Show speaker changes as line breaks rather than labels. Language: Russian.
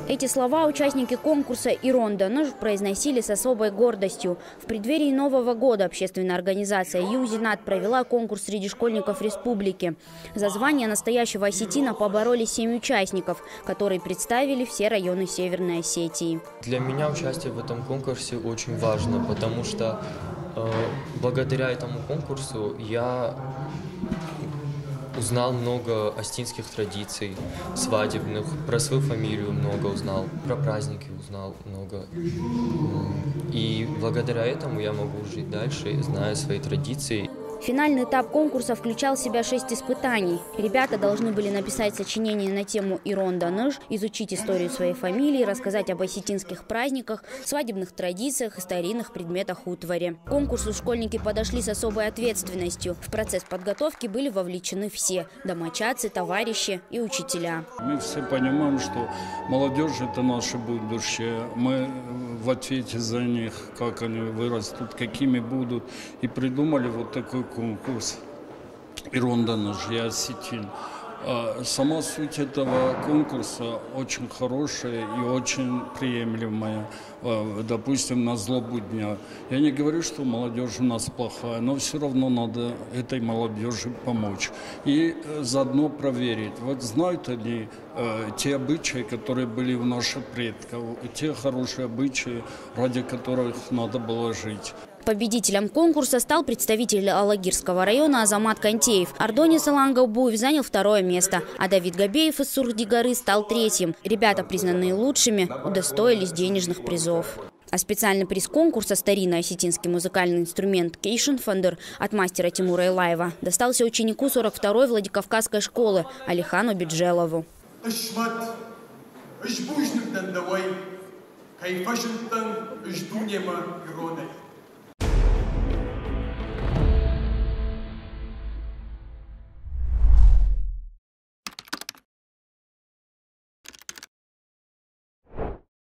Эти слова участники конкурса «Ирон Даныш» произносили с особой гордостью. В преддверии Нового года общественная организация «Юзинат» провела конкурс среди школьников республики. За звание настоящего осетина поборолись 7 участников, которые представили все районы Северной Осетии.
Для меня участие в этом конкурсе очень важно, потому что благодаря этому конкурсу я узнал много осетинских традиций, свадебных, про свою фамилию много узнал, про праздники узнал много. И благодаря этому я могу жить дальше, зная свои традиции.
Финальный этап конкурса включал в себя 6 испытаний. Ребята должны были написать сочинение на тему «Ирон Даныш», изучить историю своей фамилии, рассказать об осетинских праздниках, свадебных традициях и старинных предметах утвари. К конкурсу школьники подошли с особой ответственностью. В процесс подготовки были вовлечены все – домочадцы, товарищи и учителя.
Мы все понимаем, что молодежь – это наше будущее. Мы в ответе за них, как они вырастут, какими будут. И придумали вот такой конкурс «Ирон Даныш», я осетин. Сама суть этого конкурса очень хорошая и очень приемлемая, допустим, на злобу дня. Я не говорю, что молодежь у нас плохая, но все равно надо этой молодежи помочь. И заодно проверить, вот знают они те обычаи, которые были у наших предков, те хорошие обычаи, ради которых надо было жить.
Победителем конкурса стал представитель Алагирского района Азамат Кантеев. Ардонис Алангабуев занял 2-е место, а Давид Габеев из Сурди-горы стал 3-м. Ребята, признанные лучшими, удостоились денежных призов. А специальный приз конкурса «Старинный осетинский музыкальный инструмент Кейшин Фандер» от мастера Тимура Илаева достался ученику 42-й Владикавказской школы Алихану Биджелову.
Кайфашинтан, ждунема, Ироне.